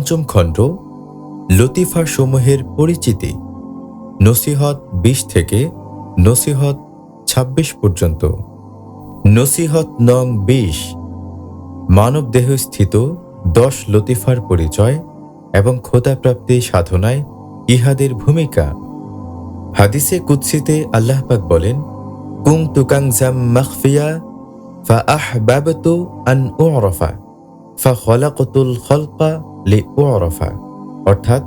পঞ্চম খণ্ড লতিফা সমূহের পরিচিতি। নসিহত ২০ থেকে নসিহত ২৬ পর্যন্ত। নসিহত নং ২০, মানব দেহস্থিত ১০ লতিফার পরিচয় এবং খোদাপ্রাপ্তি সাধনায় ইহাদের ভূমিকা। হাদিসে কুদসিতে আল্লাহ পাক বলেন, কুনতু কানজাম মাখফিয়া ফাআহবাবতু আন উ'রাফা ফাখলাকতুল খলকা লিউ'রাফা। অর্থাৎ,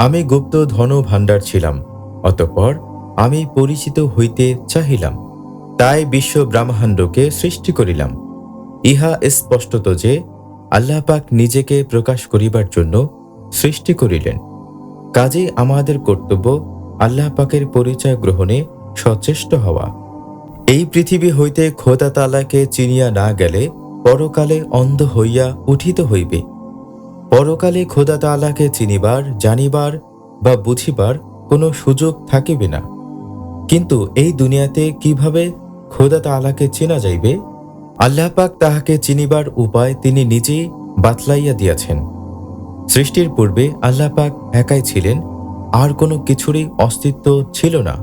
আমি গুপ্ত ধন ভাণ্ডার ছিলাম, অতঃপর আমি পরিচিত হইতে চাহিলাম, তাই বিশ্ব ব্রহ্মাণ্ডকে সৃষ্টি করিলাম। ইহা স্পষ্টত যে আল্লাহ পাক নিজেকে প্রকাশ করিবার জন্য সৃষ্টি করিলেন। কাজেই আমাদের কর্তব্য আল্লাহ পাকের পরিচয় গ্রহণে সচেষ্ট হওয়া। এই পৃথিবী হইতে খোদা তাআলাকে চিনিয়া না গেলে পরকালে অন্ধ হইয়া উঠিতে হইবে। পরকালে খোদা তাআলাকে চিনিবার, জানিবার বা বুঝিবার কোনো সুযোগ থাকিবে না। কিন্তু এই দুনিয়াতে কিভাবে খোদা তাআলাকে চেনা যাইবে? আল্লাহ পাক তাহাকে চিনিবার উপায় তিনি নিজেই বাতলাইয়া দিয়াছেন। সৃষ্টির পূর্বে আল্লাহ পাক একাই ছিলেন, আর কোনো কিছুরই অস্তিত্ব ছিল না।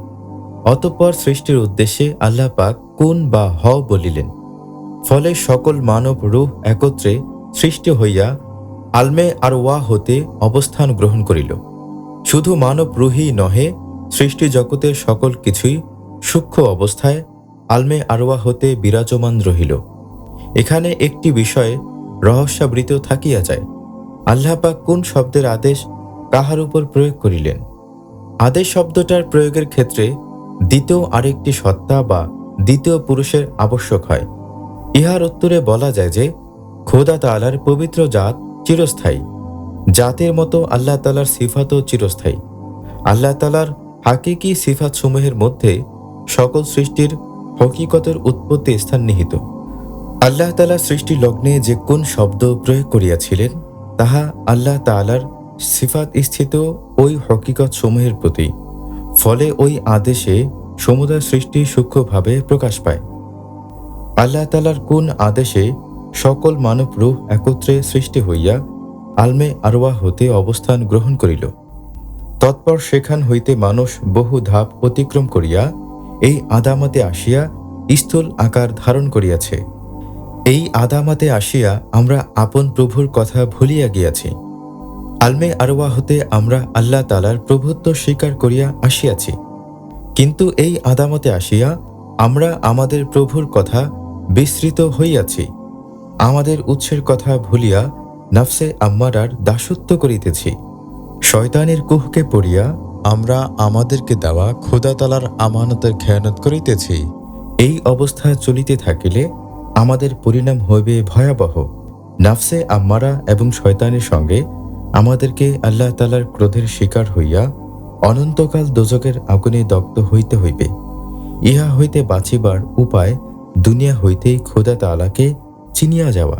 অতঃপর সৃষ্টির উদ্দেশ্যে আল্লাহ পাক কুন বা হও বলিলেন। ফলে সকল মানব রূহ একত্রে সৃষ্টি হইয়া আলমে আরওয়াহ হতে অবস্থান গ্রহণ করিল। শুধু মানব রূহই নহে, সৃষ্টি জগতের সকল কিছুই সূক্ষ্ম অবস্থায় আলমে আরওয়াহ হতে বিরাজমান রহিল। এখানে একটি বিষয় রহস্যাবৃত থাকিয়া যায়। আল্লাহ পাক কোন শব্দের আদেশ কাহার উপর প্রয়োগ করিলেন? আদেশ শব্দটার প্রয়োগের ক্ষেত্রে দ্বিতীয় আরেকটি সত্তা বা দ্বিতীয় পুরুষের আবশ্যক হয়। ইহার উত্তরে বলা যায় যে খোদা তাআলার পবিত্র জাত চিরস্থায়ী। জাতের মতো আল্লাহ তাআলার সিফাতও চিরস্থায়ী। আল্লাহ তাআলার হাকিকি সিফাত সমূহের মধ্যে সকল সৃষ্টির হকিকতের উৎপত্তি স্থান নিহিত। আল্লাহ তাআলা সৃষ্টি লগ্নে যে কোন শব্দ প্রয়োগ করিয়াছিলেন তাহা আল্লাহ তাআলার সিফাত স্থিত ওই হকিকত সমূহের প্রতি। ফলে ওই আদেশে সমুদয় সৃষ্টি সূক্ষ্মভাবে প্রকাশ পায়। আল্লাহ তাআলার কোন আদেশে সকল মানব রূহ একত্রে সৃষ্টি হইয়া আলমে আরওয়াহ হতে অবস্থান গ্রহণ করিল। তৎপর সেখান হইতে মানুষ বহু ধাপ অতিক্রম করিয়া এই আদামতে আসিয়া স্থূল আকার ধারণ করিয়াছে। এই আদামতে আসিয়া আমরা আপন প্রভুর কথা ভুলিয়া গিয়াছি। আলমে আরওয়াহ হতে আমরা আল্লাহ তাআলার প্রভুত্ব স্বীকার করিয়া আসিয়াছি। কিন্তু এই আদামতে আসিয়া আমরা আমাদের প্রভুর কথা বিস্মৃত হইয়াছি। আমাদের উৎসের কথা ভুলিয়া নফসে আম্মারার দাসত্ব করিতেছি। শয়তানের কুহকে পড়িয়া আমরা আমাদেরকে দেওয়া খোদা তাআলার আমানতের খেয়ানত করিতেছি। এই অবস্থা চলিতে থাকিলে আমাদের পরিণাম হইবে ভয়াবহ। নফসে আম্মারা এবং শয়তানের সঙ্গে আমাদেরকে আল্লাহ তাআলার ক্রোধের শিকার হইয়া অনন্তকাল দোজকের আগুনে দগ্ধ হইতে হইবে। ইহা হইতে বাঁচিবার উপায় দুনিয়া হইতেই খোদা তাআলাকে চিনিয়া যাওয়া।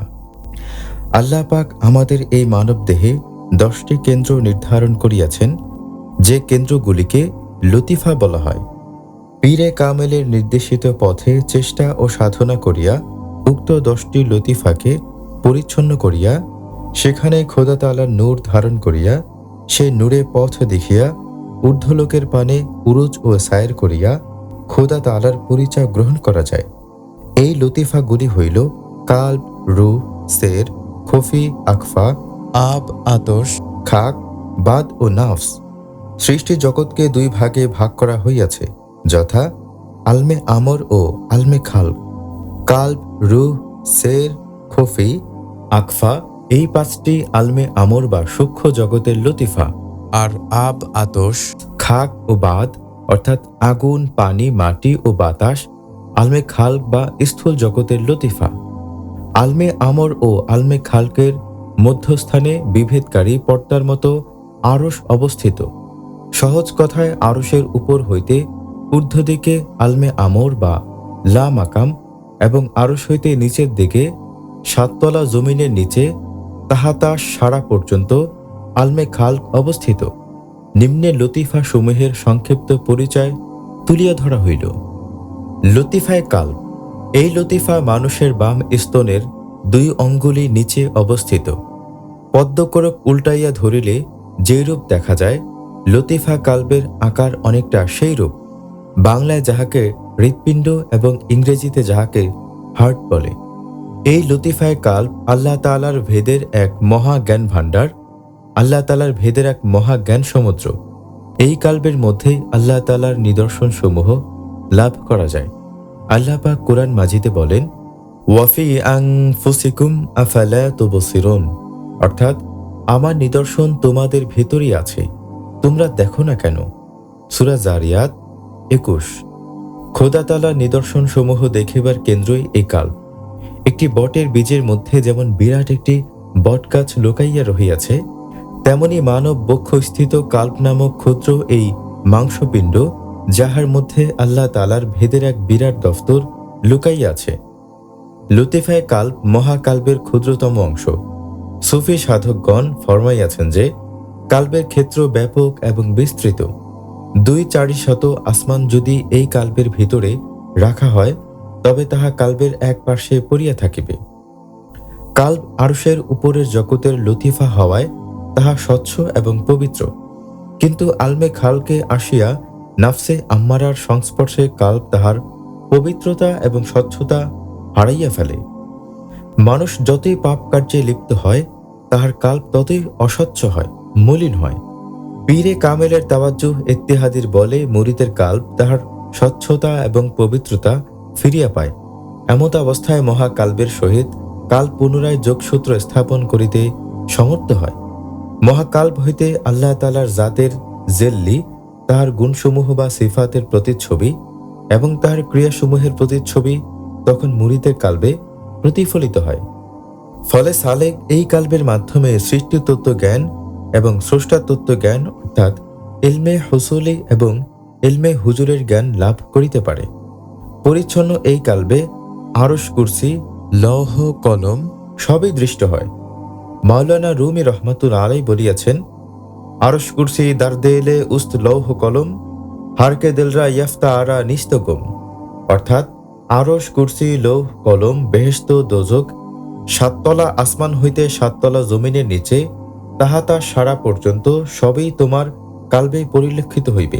আল্লাহ পাক আমাদের এই মানব দেহে 10টি কেন্দ্র নির্ধারণ করিয়াছেন, যে কেন্দ্রগুলিকে লতিফা বলা হয়। পীরে কামেলের নির্দেশিত পথে চেষ্টা ও সাধনা করিয়া উক্ত 10টি লতিফাকে পরিচ্ছন্ন করিয়া সেখানে খোদা তাআলার নূর ধারণ করিয়া সেই নূরে পথ দেখিয়া ঊর্ধ্বলোকের পানে উরুজ ও সায়ের করিয়া খোদা তাআলার পরিচয় গ্রহণ করা যায়। এই লতিফাগুলি হইল কালব, রূহ, সের, খফি, আকফা, আব, আতশ, খাক, বাদ ও নাফস। সৃষ্টি জগৎকে 2 ভাগে ভাগ করা হইয়াছে, যথা আলমে আমর ও আলমে খালক। কালব, রূহ, সের, খফি, আকফা এই 5টি আলমে আমর বা সূক্ষ্ম জগতের লতিফা। আর আব, আতশ, খাক ও বাদ অর্থাৎ আগুন, পানি, মাটি ও বাতাস আলমে খালক বা স্থূল জগতের লতিফা। আলমে আমর ও আলমে খালকের মধ্যস্থানে বিভেদকারী পর্দার মতো আরশ অবস্থিত। সহজ কথায় আরশের উপর হইতে ঊর্ধ্বদিকে আলমে আমর বা লা মাকাম এবং আরশ হইতে নিচের দিকে 7 তলা জমিনের নিচে তাহাতা সারা পর্যন্ত আলমে খালক অবস্থিত। নিম্নে লতিফা সমূহের সংক্ষিপ্ত পরিচয় তুলিয়া ধরা হইল। লতিফায়ে কালব। এই লতিফা মানুষের বাম স্তনের 2 অঙ্গুলি নিচে অবস্থিত। পদ্মকরক উল্টাইয়া ধরিলে যেই রূপ দেখা যায়, লতিফা কাল্বের আকার অনেকটা সেই রূপ। বাংলায় যাহাকে হৃৎপিণ্ড এবং ইংরেজিতে যাহাকে হার্ট বলে। এই লতিফায় কাল্ব আল্লাহ তাআলার ভেদের এক মহা জ্ঞান ভাণ্ডার, আল্লাহ তাআলার ভেদের এক মহা জ্ঞান সমুদ্র। এই কাল্বের মধ্যেই আল্লাহ তাআলার নিদর্শন সমূহ লাভ করা যায়। আল্লাহ পাক কোরআন মাজিদে বলেন, ওয়াফি আনফুসিকুম আফালা তুবসিরুন, অর্থাৎ আমার নিদর্শন তোমাদের ভেতরই আছে, তোমরা দেখো না কেন? সূরা জারিয়াত 21। খোদা তাআলার নিদর্শন সমূহ দেখিবার কেন্দ্রই এই কাল্ব। একটি বটের বীজের মধ্যে যেমন বিরাট একটি বটগাছ লুকাইয়া রহিয়াছে, তেমনি মানব বক্ষস্থিত কাল্ব নামক ক্ষুদ্র এই মাংসপিণ্ড, যাহার মধ্যে আল্লাহ তাআলার ভেদের এক বিরাট দফতর লুকাইয়া আছে। লতিফায়ে কাল্ব মহাকাল্বের ক্ষুদ্রতম অংশ। সুফি সাধকগণ ফরমাইয়াছেন যে কাল্বের ক্ষেত্র ব্যাপক এবং বিস্তৃত। 2-4 আসমান যদি এই কাল্বের ভিতরে রাখা হয়, তবে তাহা কাল্বের এক পার্শ্বে পড়িয়া থাকিবে। কাল্ব আরশের উপরের জগতের লতিফা হওয়ায় তাহা স্বচ্ছ এবং পবিত্র, কিন্তু আলমে খালকে আসিয়া নাফসে আম্মারার সংস্পর্শে কাল্ব তাহার পবিত্রতা এবং স্বচ্ছতা হারাইয়া ফেলে। মানুষ যতই পাপ কার্যে লিপ্ত হয়, তাহার কাল্ব ততই অস্বচ্ছ হয়, মলিন হয়। পীরে কামেলের তাওয়াজ্জুহ ইত্তেহাদির বলে মুরিদের কাল্ব তাহার স্বচ্ছতা এবং পবিত্রতা ফিরিয়া পায়। এমত অবস্থায় মহাকাল্বের সহিত কাল্ব পুনরায় যোগসূত্র স্থাপন করিতে সমর্থ হয়। মহাকাল্ব হইতে আল্লাহ তাআলার জাতের জেল্লি, তাহার গুণসমূহ বা সিফাতের প্রতিচ্ছবি এবং তাহার ক্রিয়াসমূহের প্রতিচ্ছবি তখন মুরিদের কাল্বে প্রতিফলিত হয়। ফলে সালেক এই কাল্বের মাধ্যমে সৃষ্টি তত্ত্ব জ্ঞান এবং স্রষ্টা তত্ত্ব জ্ঞান, অর্থাৎ ইলমে হুসুলি এবং ইলমে হুজুরের জ্ঞান লাভ করিতে পারে। পরিচ্ছন্ন এই কাল্বে আরশ, কুরসি, লৌহ, কলম সবই দৃষ্ট হয়। মাওলানা রুমি রহমাতুল্লাহ আলাইহি বলিয়াছেন, আরশ কুরসি দারদেলে উস্ত লৌহ কলম, হারকে দিলরা ইয়াফতা আরা নিস্তগম, অর্থাৎ আরশ, কুরসি, লৌহ, কলম, বেহেশত, দোজক, 7 তলা আসমান হইতে 7 তলা জমিনের নিচে, তাহা তা সারা পর্যন্ত সবই তোমার কাল্বেই পরিলক্ষিত হইবে,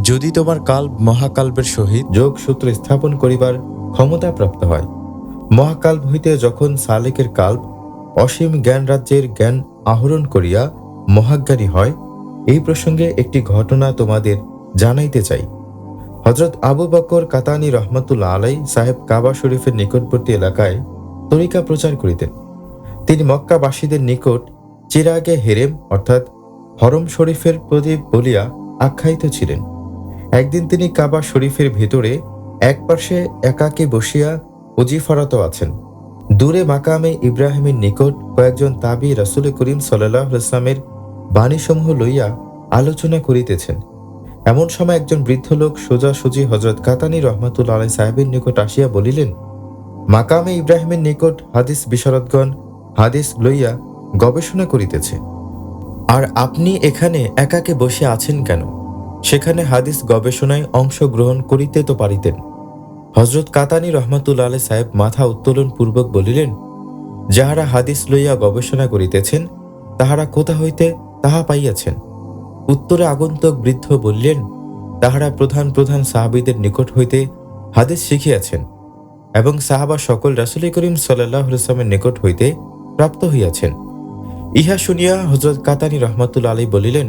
যদি তোমার কাল্ব মহাকাল্বের সহিত যোগসূত্র স্থাপন করিবার ক্ষমতা প্রাপ্ত হয়। মহাকাল্ব হইতে যখন সালেকের কাল্ব অসীম জ্ঞান রাজ্যের জ্ঞান আহরণ করিয়া মহাজ্ঞানী হয়, এই প্রসঙ্গে একটি ঘটনা তোমাদের জানাইতে চাই। হযরত আবু বকর কাতানী রহমাতুল্লাহ আলাইহি সাহেব কাবা শরীফের নিকটবর্তী এলাকায় তরিকা প্রচার করিতেন। তিনি মক্কাবাসীদের নিকট চিরাগে হেরেম, অর্থাৎ হরম শরীফের প্রদীপ বলিয়া আখ্যায়িত ছিলেন। একদিন তিনি কাবা শরীফের ভিতরে এক পার্শ্বে একাকী বসিয়া ওজিফরত আছেন। দূরে মাকামে ইব্রাহিমের নিকট কয়েকজন তাবি রাসূল করিম সাল্লাল্লাহু আলাইহি ওয়াসাল্লামের বাণীসমূহ লইয়া আলোচনা করিতেছেন। এমন সময় একজন বৃদ্ধ লোক সোজাসুজি হযরত কাতানী রহমাতুল্লাহ আলাইহি সাহেবের নিকট আসিয়া বলিলেন, মাকামে ইব্রাহিমের নিকট হাদিস বিশারদগণ হাদিস লইয়া গবেষণা করিতেছে, আর আপনি এখানে একাকে বসে আছেন কেন? সেখানে হাদিস গবেষণায় অংশগ্রহণ করিতে তো পারিতেন। হযরত কাতানী রহমাতুল্লাহ আলাইহি সাহেব মাথা উত্তোলন পূর্বক বলিলেন, যাহারা হাদিস লইয়া গবেষণা করিতেছেন, তাহারা কোথা হইতে তাহা পাইয়াছেন? উত্তরে আগন্তুক বৃদ্ধ বললেন, তাহারা প্রধান প্রধান সাহাবীদের নিকট হইতে হাদিস শিখিয়াছেন এবং সাহাবা সকল রাসূল করিম সাল্লাল্লাহু আলাইহি ওয়াসাল্লামের নিকট হইতে প্রাপ্ত হইয়াছেন। ইহা শুনিয়া হযরত কাতানী রহমাতুল্লাহ আলাইহি বলিলেন,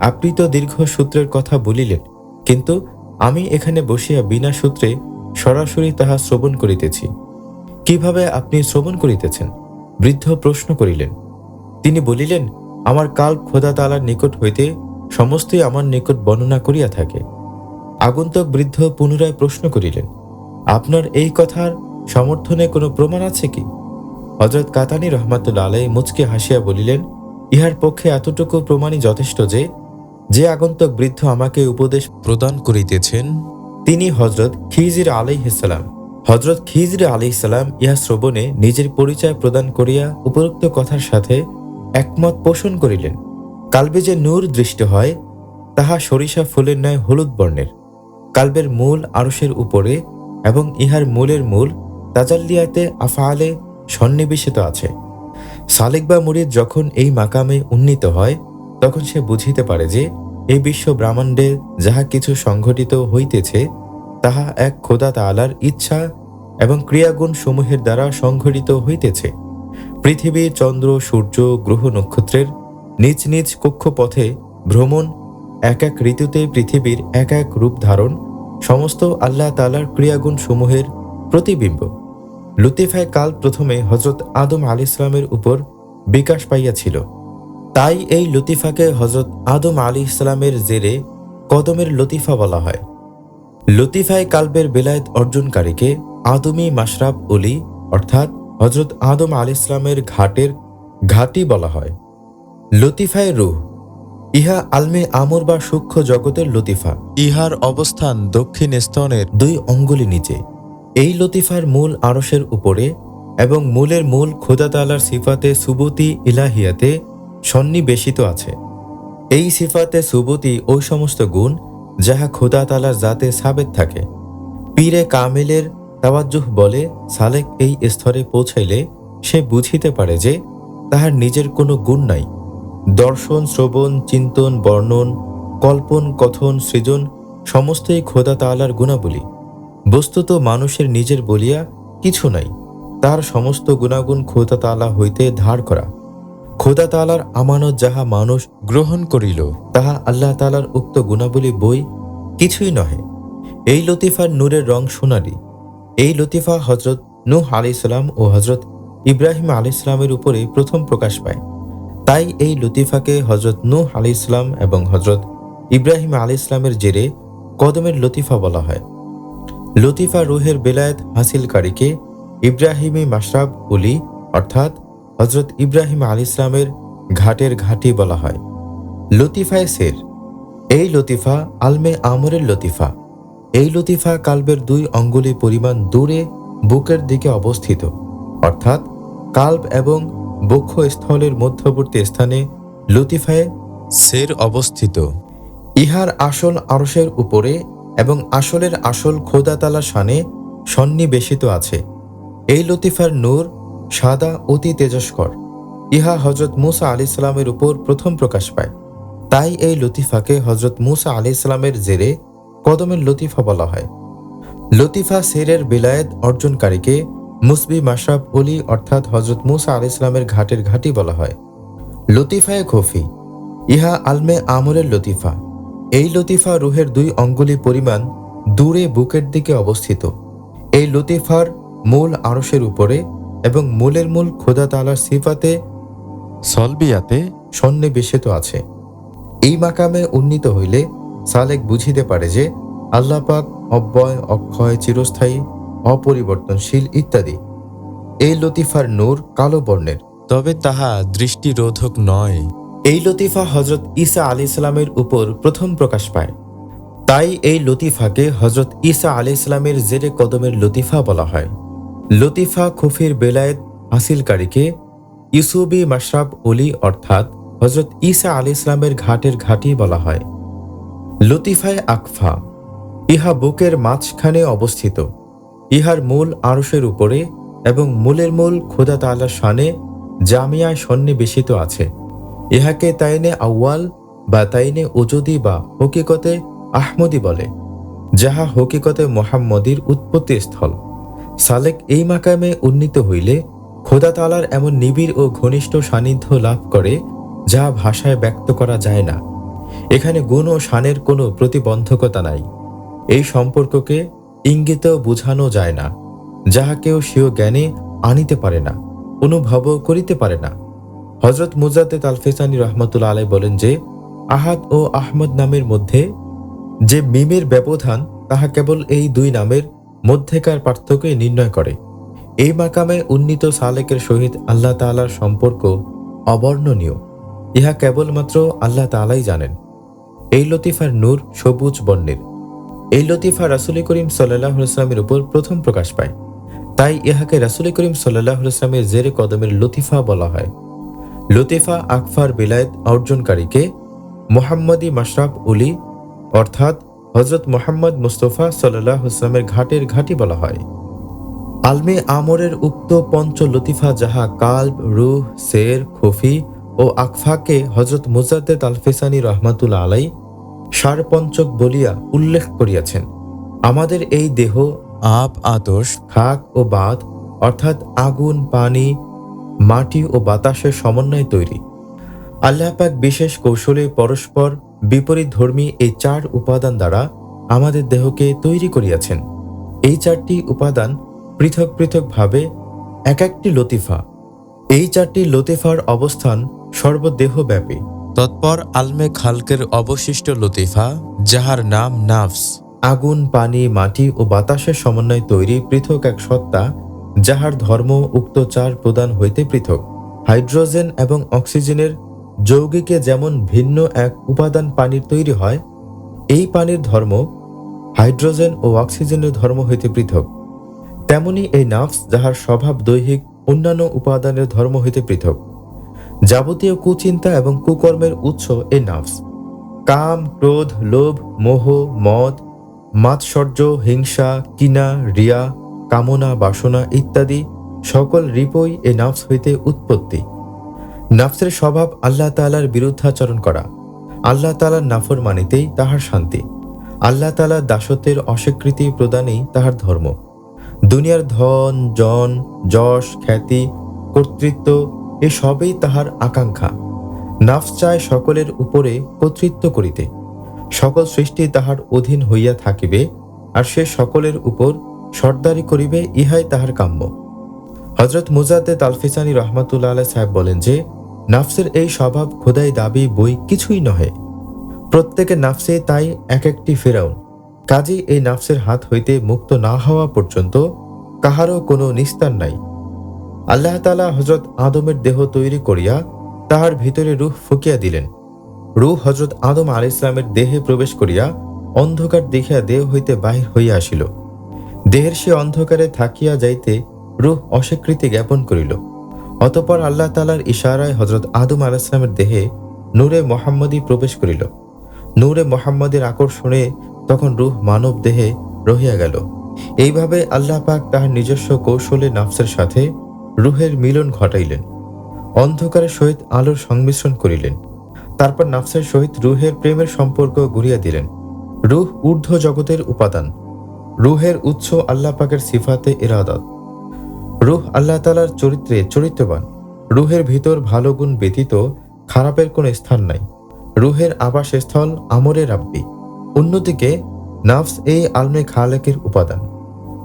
আপনি তো দীর্ঘ সূত্রের কথা বলিলেন, কিন্তু আমি এখানে বসিয়া বিনা সূত্রে সরাসরি তাহা শ্রবণ করিতেছি। কিভাবে আপনি শ্রবণ করিতেছেন? বৃদ্ধ প্রশ্ন করিলেন। তিনি বলিলেন, আমার কাল্ব খোদা তাআলার নিকট হইতে সমস্তই আমার নিকট বর্ণনা করিয়া থাকে। আগন্তুক বৃদ্ধ পুনরায় প্রশ্ন করিলেন, আপনার এই কথার সমর্থনে কোনো প্রমাণ আছে কি? হযরত কাতানী রহমাতুল্লাহ আলাইহি মুচকি হাসিয়া বলিলেন, ইহার পক্ষে এতটুকু প্রমাণই যথেষ্ট যে আগন্তুক বৃদ্ধ আমাকে উপদেশ প্রদান করিতেছেন তিনি হযরত খিজির আলাইহিস সালাম। হযরত খিজির আলাইহিস সালাম ইহা শ্রবণে নিজের পরিচয় প্রদান করিয়া উপরোক্ত কথার সাথে একমত পোষণ করিলেন। কাল্বে যে নূর দৃষ্ট হয়, তাহা সরিষা ফুলের ন্যায় হলুদ বর্ণের। কাল্বের মূল আরশের উপরে এবং ইহার মূলের মূল তাজাল্লিয়াতে আফআলে সন্নিবেশিত আছে। সালেক বা মুরিদ যখন এই মাকামে উন্নীত হয় তখন সে বুঝিতে পারে যে এই বিশ্ব ব্রহ্মাণ্ডে যাহা কিছু সংঘটিত হইতেছে তাহা এক খোদা তাআলার ইচ্ছা এবং ক্রিয়াগুণ সমূহের দ্বারা সংঘটিত হইতেছে। পৃথিবী, চন্দ্র, সূর্য, গ্রহ, নক্ষত্রের নিজ নিজ কক্ষপথে ভ্রমণ, এক এক ঋতুতে পৃথিবীর এক এক রূপ ধারণ, সমস্ত আল্লাহ তাআলার ক্রিয়াগুণ সমূহের প্রতিবিম্ব। লতিফায় কাল প্রথমে হজরত আদম আলাইহিসসালামের উপর বিকাশ পাইয়াছিল, তাই এই লতিফাকে হজরত আদম আলাইহিসসালামের জেরে কদমের লতিফা বলা হয়। লতিফায় কালবের বেলায়েত অর্জনকারীকে আদমি মাশরাব ওলি অর্থাৎ হজরত আদম আলাইহিসসালামের ঘাটের ঘাটি বলা হয়। লতিফায় রূহ, ইহা আলমে আমর বা সূক্ষ্ম জগতের লতিফা। ইহার অবস্থান দক্ষিণ স্তনের 2 অঙ্গুলি নিচে। এই লতিফার মূল আরশের উপরে এবং মূলের মূল খোদা তাআলার সিফাতে সুবুতি ইলাহিয়াতে সন্নিবেশিত আছে। এই সিফাতে সুবুতি ওই সমস্ত গুণ যাহা খোদা তাআলার জাতে সাবেত থাকে। পীরে কামেলের তাওয়াজ্জুহ বলে সালেক এই স্তরে পৌঁছাইলে সে বুঝিতে পারে যে তাহার নিজের কোনো গুণ নাই। দর্শন, শ্রবণ, চিন্তন, বর্ণন, কল্পন, কথন, সৃজন সমস্তই খোদা তাআলার গুণাবলী। বস্তুত মানুষের নিজের বলিয়া কিছু নাই, তার সমস্ত গুণাগুণ খোদা তাআলা হইতে ধার করা। খোদা তাআলার আমানত যাহা মানুষ গ্রহণ করিল তাহা আল্লাহ তাআলার উক্ত গুণাবলী বই কিছুই নহে। এই লতিফার নূরের রং সোনালী। এই লতিফা হজরত নূহ আলাইহিসসালাম ও হজরত ইব্রাহিম আলাইহিসসালামের উপরে প্রথম প্রকাশ পায়। তাই এই লতিফাকে হজরত নূহ আলাইহিসসালাম এবং হজরত ইব্রাহিম আলাইহিসসালামের জেরে কদমের লতিফা বলা হয়। লতিফা রুহের বেলায়েত হাসিলকারীকে ইব্রাহিমী মাশরাব ওলি অর্থাৎ হজরত ইব্রাহিম আলাইহিসসালামের ঘাটের ঘাটি বলা হয়। লতিফায় সের, এই লতিফা আলমে আমরের লতিফা। এই লতিফা কালবের 2 অঙ্গুলি পরিমাণ দূরে বুকের দিকে অবস্থিত, অর্থাৎ কাল্ব এবং বক্ষস্থলের মধ্যবর্তী স্থানে লতিফায় সের অবস্থিত। ইহার আসল আরশের উপরে এবং আসলের আসল খোদা তাআলার শানে সন্নিবেশিত আছে। এই লতিফার নূর সাদা, অতি তেজস্কর। ইহা হজরত মূসা আলাইহিসসালামের উপর প্রথম প্রকাশ পায়। তাই এই লতিফাকে হজরত মূসা আলাইহিসসালামের জেরে কদমের লতিফা বলা হয়। লতিফা সেরের বেলায়েত অর্জনকারীকে মুসবি মাশরাব ওলি অর্থাৎ হজরত মূসা আলাইহিসসালামের ঘাটের ঘাটি বলা হয়। লতিফায়ে খফি, ইহা আলমে আমরের লতিফা। এই লতিফা রুহের 2 অঙ্গুলি পরিমাণ দূরে বুকের দিকে অবস্থিত। এই লতিফার মূল আরশের উপরে এবং মূলের মূল খোদা তাআলার সিফাতে সলবিয়াতে সন্নিবেশিত আছে। এই মাকামে উন্নীত হইলে সালেক বুঝিতে পারে যে আল্লাহ পাক অব্যয়, অক্ষয়, চিরস্থায়ী, অপরিবর্তনশীল ইত্যাদি। এই লতিফার নূর কালো বর্ণের, তবে তাহা দৃষ্টিরোধক নয়। এই লতিফা হজরত ঈসা আলাইহিসসালামের উপর প্রথম প্রকাশ পায়। তাই এই লতিফাকে হজরত ঈসা আলাইহিসসালামের জেরে কদমের লতিফা বলা হয়। লতিফা খুফির বেলায়েত হাসিলকারীকে ইউসুবি মাশরাব ওলি অর্থাৎ হজরত ঈসা আলাইহিসসালামের ঘাটের ঘাটি বলা হয়। লতিফায়ে আকফা, ইহা বুকের মাঝখানে অবস্থিত। ইহার মূল আরশের উপরে এবং মূলের মূল খোদা তাআলার শানে জামিয়ায় সন্নিবেশিত আছে। ইহাকে তাইনে আউয়াল বা তাইনে উজুদি বা হকিকতে আহমদি বলে, যাহা হকিকতে মুহাম্মদীর উৎপত্তি স্থল। সালেক এই মাকামে উন্নীত হইলে খোদা তাআলার এমন নিবিড় ও ঘনিষ্ঠ সান্নিধ্য লাভ করে যা ভাষায় ব্যক্ত করা যায় না। এখানে গুণ ও শানের কোনো প্রতিবন্ধকতা নাই। এই সম্পর্ককে ইঙ্গিতেও বুঝানো যায় না, যাহা কেউ স্বীয় জ্ঞানে আনিতে পারে না, অনুভবও করিতে পারে না। হজরত মুজাদ্দেদ আল ফিসানি রহমতুল্লাহ আলাইহি বলেন যে আহাদ ও আহমদ নামের মধ্যে যে মিমের ব্যবধান তাহা কেবল এই 2 নামের মধ্যেকার পার্থক্যই নির্ণয় করে। এই মাকামে উন্নীত সালেকের সহিত আল্লাহ তাআলার সম্পর্ক অবর্ণনীয়। ইহা কেবলমাত্র আল্লাহ তাআলাই জানেন। এই লতিফার নূর সবুজ বর্ণের। এই লতিফা রাসূল করিম সাল্লাল্লাহু আলাইহি ওয়াসাল্লামের উপর প্রথম প্রকাশ পায়। তাই ইহাকে রাসূল করিম সাল্লাল্লাহু আলাইহি ওয়াসাল্লামের জেরে কদমের লতিফা বলা হয়। লতিফা আকফার বেলায়েত অর্জনকারীকে মুহাম্মদী মাশরাব ওলি অর্থাৎ হজরত মুহাম্মদ মুস্তাফা সাল্লাল্লাহু আলাইহি ওয়াসাল্লামের ঘাটের ঘাটি বলা হয়। আলমে আমরের উক্ত পঞ্চ লতিফা যাহা কালব, রুহ, সের, খফি ও আকফাকে হজরত মুজাদ্দেদ আলফেসানি রহমাতুল্লাহ আলাই সারপঞ্চক বলিয়া উল্লেখ করিয়াছেন। আমাদের এই দেহ আপ, আতশ, খাক ও বাত অর্থাৎ আগুন, পানি, মাটি ও বাতাসের সমন্বয়ে তৈরি। আল্লাহ পাক বিশেষ কৌশলে পরস্পর বিপরীত ধর্মী এই চার উপাদান দ্বারা আমাদের দেহকে তৈরি করিয়াছেন। এই চারটি উপাদান পৃথক পৃথকভাবে এক একটি লতিফা। এই চারটি লতিফার অবস্থান সর্বদেহব্যাপী। তৎপর আলমে খালকের অবশিষ্ট লতিফা যাহার নাম নাফস, আগুন, পানি, মাটি ও বাতাসের সমন্বয়ে তৈরি পৃথক এক সত্তা, যাহার ধর্ম উক্ত চার প্রদান হইতে পৃথক। হাইড্রোজেন এবং অক্সিজেনের যৌগিকে যেমন ভিন্ন এক উপাদান পানির তৈরি হয়, এই পানির ধর্ম হাইড্রোজেন ও অক্সিজেনের ধর্ম হইতে পৃথক, তেমনি এই নাফস যাহার স্বভাব দৈহিক অন্যান্য উপাদানের ধর্ম হইতে পৃথক। যাবতীয় কুচিন্তা এবং কুকর্মের উৎস এই নাফস। কাম, ক্রোধ, লোভ, মোহ, মদ, মাৎসর্য, হিংসা, কিনা, রিয়া, কামনা, বাসনা ইত্যাদি সকল রিপই এ নাফস হইতে উৎপত্তি। নাফসের স্বভাব আল্লাহ তাআলার বিরুদ্ধাচরণ করা। আল্লাহ তাআলার নাফরমানিতেই তাহার শান্তি। আল্লাহ তাআলার দাসত্বের অস্বীকৃতি প্রদানেই তাহার ধর্ম। দুনিয়ার ধন, জন, যশ, খ্যাতি, কর্তৃত্ব এসবই তাহার আকাঙ্ক্ষা। নাফস চায় সকলের উপরে কর্তৃত্ব করিতে। সকল সৃষ্টি তাহার অধীন হইয়া থাকিবে, আর সে সকলের উপর সর্দারি করিবে, ইহাই তাহার কাম্য। হজরত মুজাদ্দেদ আলফেসানি রহমাতুল্লাহ আলাইহি সাহেব বলেন যে, নাফসের এই স্বভাব খোদাই দাবি বই কিছুই নহে। প্রত্যেকের নাফসে তাই এক একটি ফেরাউন। কাজেই এই নাফসের হাত হইতে মুক্ত না হওয়া পর্যন্ত কাহারও কোনো নিস্তার নাই। আল্লাহ তাআলা হজরত আদমের দেহ তৈরি করিয়া তাহার ভিতরে রূহ ফুকিয়া দিলেন। রূহ হজরত আদম আলাইহিস সালামের দেহে প্রবেশ করিয়া অন্ধকার দেখিয়া দেহ হইতে বাহির হইয়া আসিল। দেহের সে অন্ধকারে থাকিয়া যাইতে রূহ অস্বীকৃতি জ্ঞাপন করিল। অতঃপর আল্লাহ তাআলার ইশারায় হজরত আদম আলাইহিস সালামের দেহে নূরে মোহাম্মদী প্রবেশ করিল। নূরে মোহাম্মদের আকর্ষণে তখন রূহ মানব দেহে রহিয়া গেল। এইভাবে আল্লাহ পাক তাহার নিজস্ব কৌশলে নাফসের সাথে রূহের মিলন ঘটাইলেন। অন্ধকারের সহিত আলোর সংমিশ্রণ করিলেন। তারপর নাফসের সহিত রূহের প্রেমের সম্পর্ক গড়িয়া দিলেন। রূহ ঊর্ধ্ব জগতের উপাদান। রূহের উৎস আল্লাহ পাকের সিফাতে ইরাদাত। রূহ আল্লাহ তাআলার চরিত্রে চরিত্রবান। রূহের ভিতর ভালো গুণ ব্যতীত খারাপের কোনো স্থান নাই। রূহের আবাসস্থল আমরে রাব্বি। অন্যদিকে নাফস এই আলমে খালেকের উপাদান।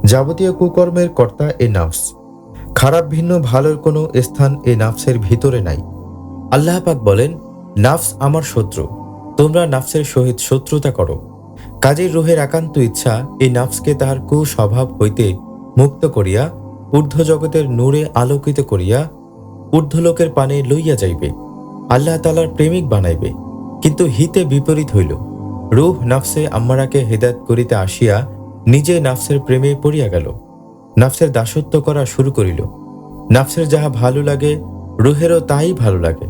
যাবতীয় কুকর্মের কর্তা এই নাফস। খারাপ ভিন্ন ভালোর কোনো স্থান এই নাফসের ভিতরে নাই। আল্লাহ পাক বলেন, নাফস আমার শত্রু, তোমরা নাফসের সহিত শত্রুতা করো। কাজেই রূহের একান্ত ইচ্ছা এই নাফসকে তাহার কুস্বভাব হইতে মুক্ত করিয়া ঊর্ধ্ব জগতের নূরে আলোকিত করিয়া ঊর্ধ্বলোকের পানে লইয়া যাইবে, আল্লাহ তাআলার প্রেমিক বানাইবে। কিন্তু হিতে বিপরীত হইল। রূহ নাফসে আম্মারাকে হেদায়েত করিতে আসিয়া নিজে নাফসের প্রেমে পড়িয়া গেল। নাফসের দাসত্ব করা শুরু করিল। নাফসের যাহা ভালো লাগে রূহেরও তাই ভালো লাগে।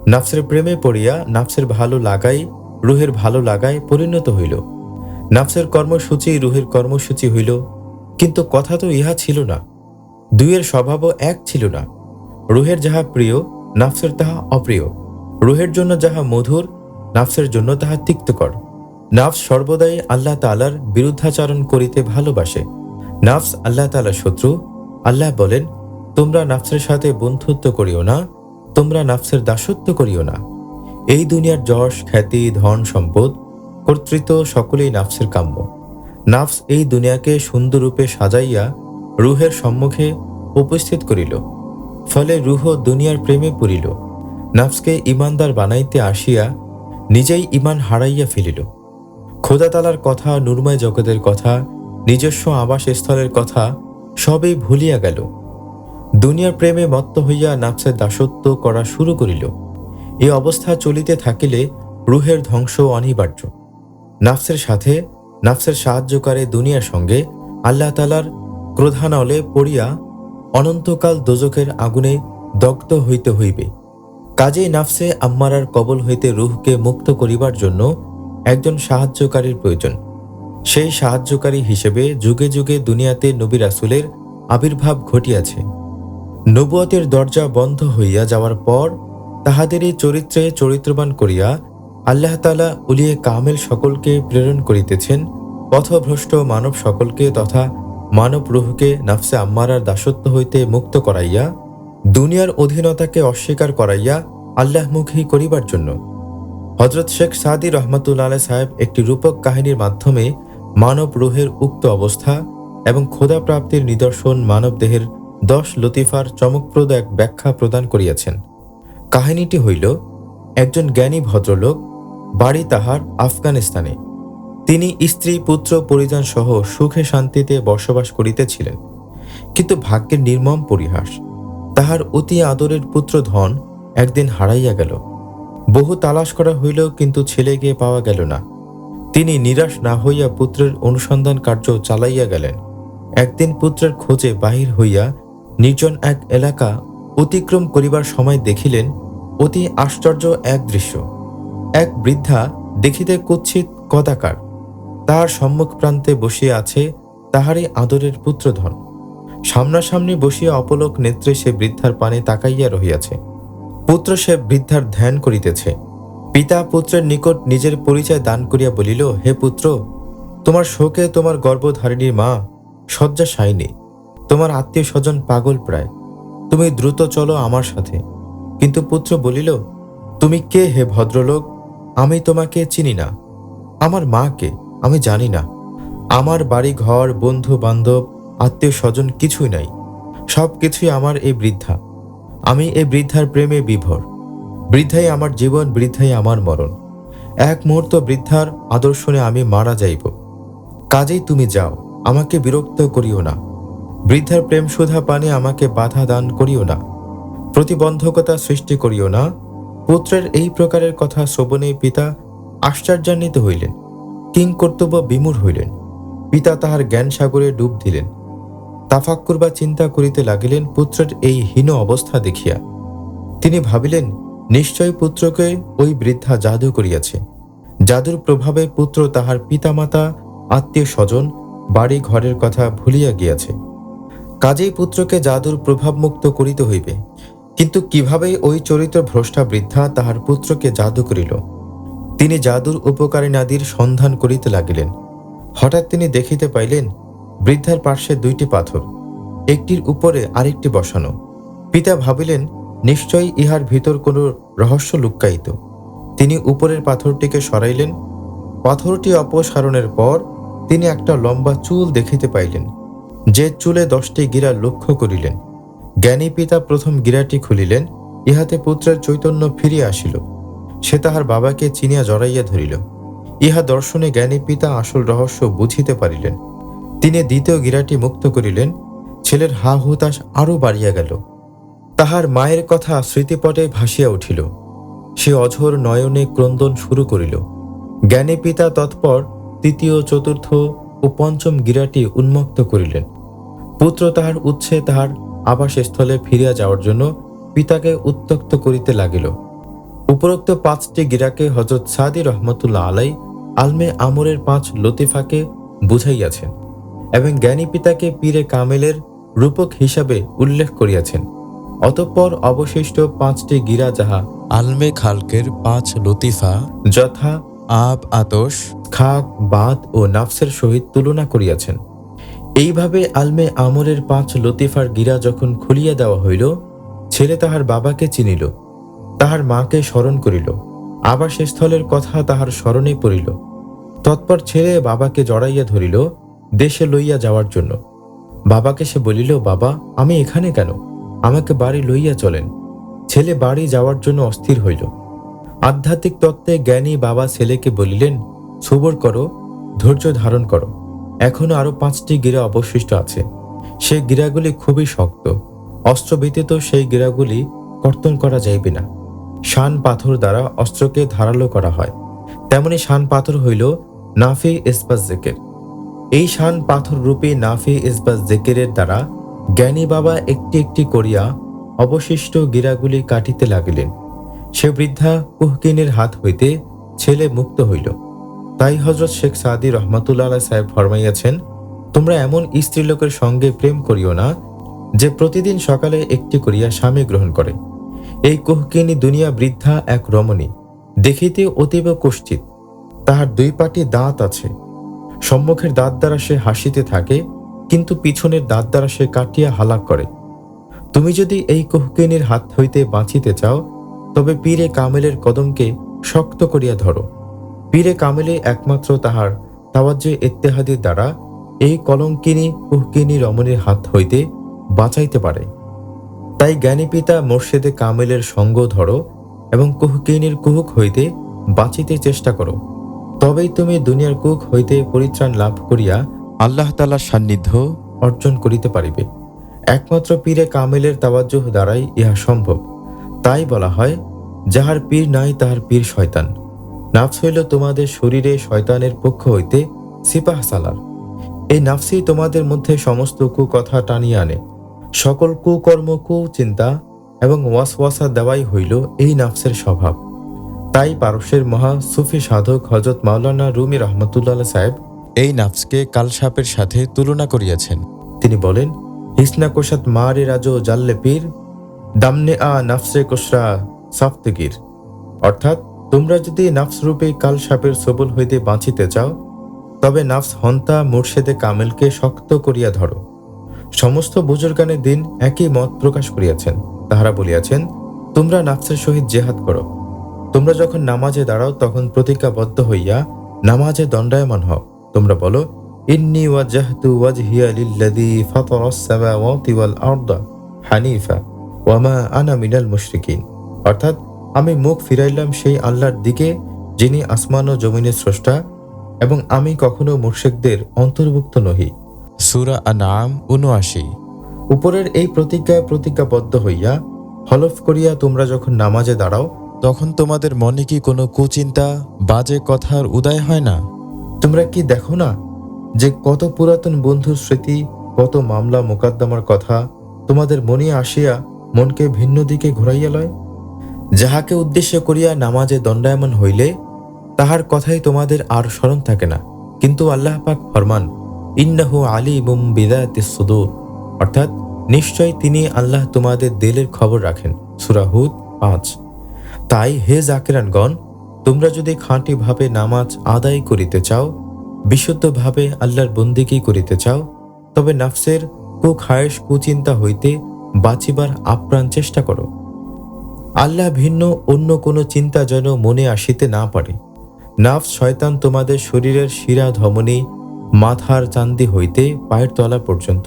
নাফসের প্রেমে পড়িয়া নাফসের ভালো লাগাই রূহের ভালো লাগায় পরিণত হইল। নাফসের কর্মসূচি রূহের কর্মসূচি হইল। কিন্তু কথা তো ইহা ছিল না। দুইয়ের স্বভাবও এক ছিল না। রূহের যাহা প্রিয় নাফসের তাহা অপ্রিয়। রূহের জন্য যাহা মধুর নাফসের জন্য তাহা তিক্তকর। নাফস সর্বদাই আল্লাহ তাআলার বিরুদ্ধাচরণ করিতে ভালোবাসে। নাফস আল্লাহ তাআলার শত্রু। আল্লাহ বলেন, তোমরা নাফসের সাথে বন্ধুত্ব করিও না, তোমরা নাফসের দাসত্ব করিও না। এই দুনিয়ার যশ, খ্যাতি, ধন, সম্পদ, কর্তৃত্ব সকলেই নাফসের কাম্য। নাফস এই দুনিয়াকে সুন্দররূপে সাজাইয়া রূহের সম্মুখে উপস্থিত করিল। ফলে রূহ দুনিয়ার প্রেমে পড়িল। নাফসকে ইমানদার বানাইতে আসিয়া নিজেই ইমান হারাইয়া ফেলিল। খোদা তাআলার কথা, নূরময় জগতের কথা, নিজস্ব আবাসস্থলের কথা সবই ভুলিয়া গেল। দুনিয়ার প্রেমে মত্ত হইয়া নাফসের দাসত্ব করা শুরু করিল। এই অবস্থা চলিতে থাকিলে রূহের ধ্বংস অনিবার্য। নাফসের সাথে নাফসের সাহায্যকারী দুনিয়ার সঙ্গে আল্লাহ তাআলার ক্রোধানলে পড়িয়া অনন্তকাল দোজখের আগুনে দগ্ধ হইতে হইবে। কাজেই নাফসে আম্মারার কবল হইতে রূহকে মুক্ত করিবার জন্য একজন সাহায্যকারীর প্রয়োজন। সেই সাহায্যকারী হিসেবে যুগে যুগে দুনিয়াতে নবী রাসূলের আবির্ভাব ঘটিয়াছে। নবুয়তের দরজা বন্ধ হইয়া যাওয়ার পর তাহাদেরই চরিত্রে চরিত্রবান করিয়া আল্লাহ তাআলা উলিয়ে কামেল সকলকে প্রেরণ করিতেছেন, পথভ্রষ্ট মানব সকলকে তথা মানব রূহকে নাফসে আম্মারার দাসত্ব হইতে মুক্ত করাইয়া দুনিয়ার অধীনতাকে অস্বীকার করাইয়া আল্লাহমুখী করিবার জন্য। হযরত শেখ সাদী রহমাতুল্লাহ আলাইহি সাহেব একটি রূপক কাহিনীর মাধ্যমে মানব রূহের উক্ত অবস্থা এবং খোদা প্রাপ্তির নিদর্শন মানব দেহের 10 লতিফার চমকপ্রদ এক ব্যাখ্যা প্রদান করিয়াছেন। কাহিনীটি হইল, একজন জ্ঞানী ভদ্রলোক, বাড়ি তাহার আফগানিস্তানে। তিনি স্ত্রী পুত্র পরিজন সহ সুখে শান্তিতে বসবাস করিতেছিলেন। কিন্তু ভাগ্যের নির্মম পরিহাস, তাহার অতি আদরের পুত্র ধন একদিন হারাইয়া গেল। বহু তালাশ করা হইল, কিন্তু ছেলেকে পাওয়া গেল না। তিনি নিরাশ না হইয়া পুত্রের অনুসন্ধান কার্য চালাইয়া গেলেন। একদিন পুত্রের খোঁজে বাহির হইয়া নির্জন এক এলাকা অতিক্রম করিবার সময় দেখিলেন অতি আশ্চর্য এক দৃশ্য। এক বৃদ্ধা, দেখিতে কুৎসিত কদাকার, তাহার সম্মুখ প্রান্তে বসিয়া আছে তাহারই আদরের পুত্রধন। সামনাসামনি বসিয়া অপলক নেত্রে সে বৃদ্ধার পানে তাকাইয়া রহিয়াছে। পুত্র সে বৃদ্ধার ধ্যান করিতেছে। পিতা পুত্রের নিকট নিজের পরিচয় দান করিয়া বলিল, হে পুত্র, তোমার শোকে তোমার গর্ভধারিণীর মা শয্যাশায়িনী, তোমার আত্মীয় স্বজন পাগল প্রায়, তুমি দ্রুত চলো আমার সাথে। কিন্তু পুত্র বলিল, তুমি কে হে ভদ্রলোক? আমি তোমাকে চিনি না। আমার মা কে আমি জানি না। আমার বাড়ি ঘর, বন্ধু বান্ধব, আত্মীয় স্বজন কিছুই নাই। সব কিছুই আমার এই বৃদ্ধা। আমি এই বৃদ্ধার প্রেমে বিভোর। বৃদ্ধাই আমার জীবন, বৃদ্ধাই আমার মরণ। এক মুহূর্ত বৃদ্ধার আদর্শনে আমি মারা যাইব। কাজেই তুমি যাও, আমাকে বিরক্ত করিও না। বৃদ্ধার প্রেম সুধা পানে আমাকে বাধা দান করিও না, প্রতিবন্ধকতা সৃষ্টি করিও না। পুত্রের এই প্রকারের কথা শ্রবণে পিতা আশ্চর্যান্বিত হইলেন, কিংকর্তব্য বিমূঢ় হইলেন। পিতা তাহার জ্ঞান সাগরে ডুব দিলেন। তাফাক্কুর বা চিন্তা করিতে লাগিলেন পুত্রের এই হীন অবস্থা দেখিয়া। তিনি ভাবিলেন, নিশ্চয় পুত্রকে ওই বৃদ্ধা জাদু করিয়াছে। জাদুর প্রভাবে পুত্র তাহার পিতামাতা, আত্মীয় স্বজন, বাড়ি ঘরের কথা ভুলিয়া গিয়াছে। কাজেই পুত্রকে জাদুর প্রভাবমুক্ত করিতে হইবে। কিন্তু কিভাবে ওই চরিত্র ভ্রষ্টা বৃদ্ধা তাহার পুত্রকে জাদু করিল? তিনি জাদুর উপকারিণাদির সন্ধান করিতে লাগিলেন। হঠাৎ তিনি দেখিতে পাইলেন বৃদ্ধার পার্শ্বে 2টি পাথর, একটির উপরে আরেকটি বসানো। পিতা ভাবিলেন, নিশ্চয়ই ইহার ভিতর কোনো রহস্য লুক্কায়িত। তিনি উপরের পাথরটিকে সরাইলেন। পাথরটি অপসারণের পর তিনি একটা লম্বা চুল দেখিতে পাইলেন, যে চুলে 10টি গিরা লক্ষ্য করিলেন। জ্ঞানী পিতা প্রথম গিরাটি খুলিলেন। ইহাতে পুত্রের চৈতন্য ফিরিয়া আসিল। সে তাহার বাবাকে চিনিয়া জড়াইয়া ধরিল। ইহা দর্শনে জ্ঞানী পিতা আসল রহস্য বুঝিতে পারিলেন। তিনি দ্বিতীয় গিরাটি মুক্ত করিলেন। ছেলের হা হুতাশ আরও বাড়িয়া গেল। তাহার মায়ের কথা স্মৃতিপটে ভাসিয়া উঠিল। সে অঝোর নয়নে ক্রন্দন শুরু করিল। জ্ঞানী পিতা তৎপর তৃতীয়, চতুর্থ ও পঞ্চম গিরাটি উন্মুক্ত করিলেন। পুত্র তাহার উৎসে তাহার আবাসস্থলে ফিরিয়া যাওয়ার জন্য পিতাকে উত্ত্যক্ত করিতে লাগিল। উপরোক্ত 5টি গিরাকে হযরত সাদী রহমাতুল্লাহ আলাইহি আলমে আমরের 5 লতিফাকে বুঝাইয়াছেন এবং জ্ঞানী পিতাকে পীরে কামেলের রূপক হিসাবে উল্লেখ করিয়াছেন। অতঃপর অবশিষ্ট 5টি গিরা, যাহা আলমে খালকের 5 লতিফা, যথা আব, আতশ, খাক, বাত ও নাফসের সহিত তুলনা করিয়াছেন। এইভাবে আলমে আমরের 5 লতিফার গিরা যখন খুলিয়া দেওয়া হইল, ছেলে তাহার বাবাকে চিনিল, তাহার মাকে স্মরণ করিল, আবাসস্থলের কথা তাহার স্মরণে পড়িল। তৎপর ছেলে বাবাকে জড়াইয়া ধরিল দেশে লইয়া যাওয়ার জন্য। বাবাকে সে বলিল, বাবা, আমি এখানে কেন? আমাকে বাড়ি লইয়া চলেন। ছেলে বাড়ি যাওয়ার জন্য অস্থির হইল। আধ্যাত্মিক তত্ত্বে জ্ঞানী বাবা ছেলেকে বলিলেন, সবর করো, ধৈর্য ধারণ করো। এখনো আরো 5টি গিরা অবশিষ্ট আছে। সেই গিরাগুলি খুবই শক্ত। অস্ত্র ব্যতীত সেই গিরাগুলি কর্তন করা যাইবে না। শান পাথর দ্বারা অস্ত্রকে ধারালো করা হয়। তেমনি শান পাথর হইল নাফি ইসবাত জেকের। এই শান পাথর রূপী নাফি ইসবাত জেকেরের দ্বারা জ্ঞানী বাবা একটি একটি করিয়া অবশিষ্ট গিরাগুলি কাটিতে লাগিলেন। সে বৃদ্ধা কুহকিনের হাত হইতে ছেলে মুক্ত হইল। তাই হযরত শেখ সাদী রহমাতুল্লাহ আলাইহি সাহেব ফরমাইয়াছেন, তোমরা এমন স্ত্রীলোকের সঙ্গে প্রেম করিও না যে প্রতিদিন সকালে একটি করিয়া স্বামী গ্রহণ করে। এই কুহকিনী দুনিয়া বৃদ্ধা এক রমণী, দেখিতে অতীব কুষ্ঠিত। তাহার দুই পাটি দাঁত আছে। সম্মুখের দাঁত দ্বারা সে হাসিতে থাকে, কিন্তু পিছনের দাঁত দ্বারা সে কাটিয়া হালাক করে। তুমি যদি এই কুহকিনীর হাত হইতে বাঁচিতে চাও, তবে পীরে কামেলের কদমকে শক্ত করিয়া ধরো। পীরে কামেলে একমাত্র তাহার তাওয়াজ্জে ইত্তেহাদির দ্বারা এই কলঙ্কিনী কুহকিনী রমণীর হাত হইতে বাঁচাইতে পারে। তাই জ্ঞানী পিতা মোর্শেদে কামেলের সঙ্গ ধরো এবং কুহকিনীর কুহুক হইতে বাঁচিতে চেষ্টা করো। তবেই তুমি দুনিয়ার কুক হইতে পরিত্রাণ লাভ করিয়া আল্লাহ তাআলার সান্নিধ্য অর্জন করিতে পারিবে। একমাত্র পীরে কামেলের তাওয়াজ্জুহ দ্বারাই ইহা সম্ভব। তাই বলা হয়, যাহার পীর নাই তাহার পীর শয়তান। নাফস হইল তোমাদের শরীরে শয়তানের পক্ষ হইতে সিপাহ সালার। এই নাফসই তোমাদের মধ্যে সমস্ত কুকথা টানিয়া আনে। সকল কুকর্ম, কুচিন্তা এবং ওয়াসওয়াসা দেওয়াই হইল এই নাফসের স্বভাব। তাই পারস্যের মহা সুফি সাধক হযরত মাওলানা রুমি রহমতুল্লাহ সাহেব এই নাফসকে কালসাপের সাথে তুলনা করিয়াছেন। তিনি বলেন, হিসনা কোশাত মারে রাজো জাল্লে পীর, দামনে আ নাফসে কোশরা সাফতগির। অর্থাৎ, তোমরা যদি নাফস রূপে কালসাপের সবল হইতে বাঁচিতে চাও, তবে নাফস হন্তা মুর্শেদে কামেলকে শক্ত করিয়া ধরো। সমস্ত বুজুর্গানে দিন একই মত প্রকাশ করিয়াছেন। তাহারা বলিয়াছেন, তোমরা নাফসের সহিত জেহাদ করো। তোমরা যখন নামাজে দাঁড়াও, তখন প্রতিজ্ঞাবদ্ধ হইয়া নামাজে দণ্ডায়মান হও। তোমরা বলো, ইন্নী ওয়াজহাতু ওয়াজহিয়া লিল্লাযী ফাতারাস সামাওয়াতি ওয়াল আরদা হানিফা ওয়া মা আনা মিনাল মুশরিকিন। অর্থাৎ, আমি মুখ ফিরাইলাম সেই আল্লাহর দিকে যিনি আসমান ও জমিনের স্রষ্টা, এবং আমি কখনো মুশরিকদের অন্তর্ভুক্ত নহি। সূরা আনআম ৭৯। উপরের এই প্রতিজ্ঞায় প্রতিজ্ঞাবদ্ধ হইয়া হলফ করিয়া তোমরা যখন নামাজে দাঁড়াও, তখন তোমাদের মনে কি কোনো কুচিন্তা, বাজে কথার উদয় হয় না? তোমরা কি দেখো না যে কত পুরাতন বন্ধুর স্মৃতি, কত মামলা মোকদ্দমার কথা তোমাদের মনে আসিয়া মনকে ভিন্ন দিকে ঘুরাইয়া লয়? যাহাকে উদ্দেশ্য করিয়া নামাজে দণ্ডায়মান হইলে তাহার কথাই তোমাদের আর স্মরণ থাকে না। কিন্তু আল্লাহ পাক ফরমান, ইন্নাহু আলিমুম বিযাতিস সুদূর। অর্থাৎ, নিশ্চয় তিনি আল্লাহ তোমাদের দিলের খবর রাখেন। সূরা হুদ ৫। তাই হে জাকিরানগণ, তোমরা যদি খাঁটিভাবে নামাজ আদায় করিতে চাও, বিশুদ্ধভাবে আল্লাহর বন্দিগি করিতে চাও, তবে নাফসের কুখায়েশ, কুচিন্তা হইতে বাঁচিবার আপ্রাণ চেষ্টা করো। আল্লাহ ভিন্ন অন্য কোনো চিন্তা যেন মনে আসিতে না পারে। নাফস শয়তান তোমাদের শরীরের শিরা ধমনী, মাথার চান্দি হইতে পায়ের তলা পর্যন্ত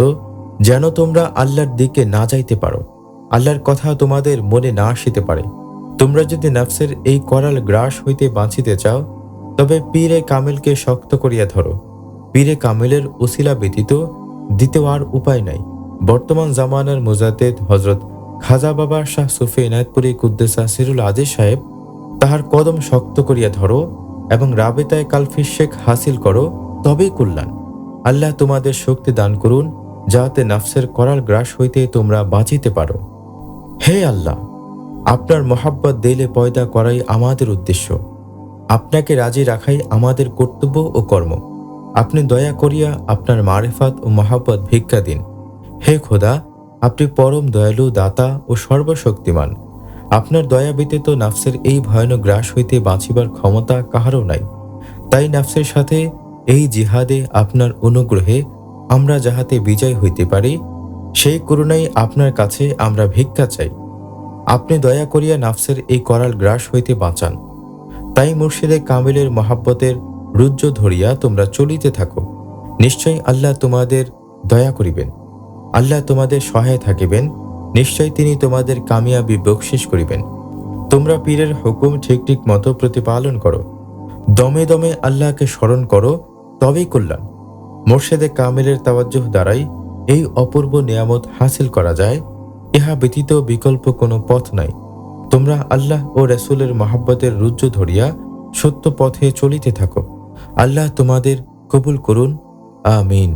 যেন তোমরা আল্লাহর দিকে না যাইতে পারো, আল্লাহর কথা তোমাদের মনে না আসিতে পারে। তোমরা যদি নাফসের এই করাল গ্রাস হইতে বাঁচিতে চাও, তবে পীরে কামেলকে শক্ত করিয়া ধরো। পীরে কামেলের উসিলা ব্যতীত দ্বিতীয় আর উপায় নাই। বর্তমান জামানার মুজাদ্দেদ হযরত খাজা বাবা শাহ সুফি এনায়েতপুরী কুদ্দেসা সিরুল আজিজ সাহেব, তাহার কদম শক্ত করিয়া ধরো এবং রাবেতায় কালফি শেখ হাসিল করো, তবেই কল্যাণ। আল্লাহ তোমাদের শক্তি দান করুন, যাহাতে নাফসের করাল গ্রাস হইতে তোমরা বাঁচিতে পারো। হে আল্লাহ, আপনার মহাব্বত দিলে পয়দা করাই আমাদের উদ্দেশ্য। আপনাকে রাজি রাখাই আমাদের কর্তব্য ও কর্ম। আপনি দয়া করিয়া আপনার মারেফাত ও মহাব্বত ভিক্ষা দিন। হে খোদা, আপনি পরম দয়ালু, দাতা ও সর্বশক্তিমান। আপনার দয়া ব্যতীত নাফসের এই ভয়ানক গ্রাস হইতে বাঁচিবার ক্ষমতা কাহারও নাই। তাই নাফসের সাথে এই জিহাদে আপনার অনুগ্রহে আমরা যাহাতে বিজয় হইতে পারি, সেই করুণাই আপনার কাছে আমরা ভিক্ষা চাই। আপনি দয়া করিয়া নাফসের এই করাল গ্রাস হইতে বাঁচান। তাই মুর্শিদে কামেলের মহাব্বতের রুজ্জ ধরিয়া তোমরা চলিতে থাকো। নিশ্চয়ই আল্লাহ তোমাদের দয়া করিবেন। আল্লাহ তোমাদের সহায় থাকিবেন। নিশ্চয় তিনি তোমাদের কামিয়াবি বকশিস করিবেন। তোমরা পীরের হুকুম ঠিক ঠিক মতো প্রতিপালন করো। দমে দমে আল্লাহকে স্মরণ করো, তবেই কল্যাণ। মুর্শিদে কামেলের তাওয়াজ্জুহ দ্বারাই এই অপূর্ব নিয়ামত হাসিল করা যায়। ইহা ব্যতীত বিকল্প কোনো পথ নাই। তোমরা আল্লাহ ও রাসূলের মহাব্বতের রুজ্জ ধরিয়া সত্য পথে চলিতে থাকো। আল্লাহ তোমাদের কবুল করুন। আমিন।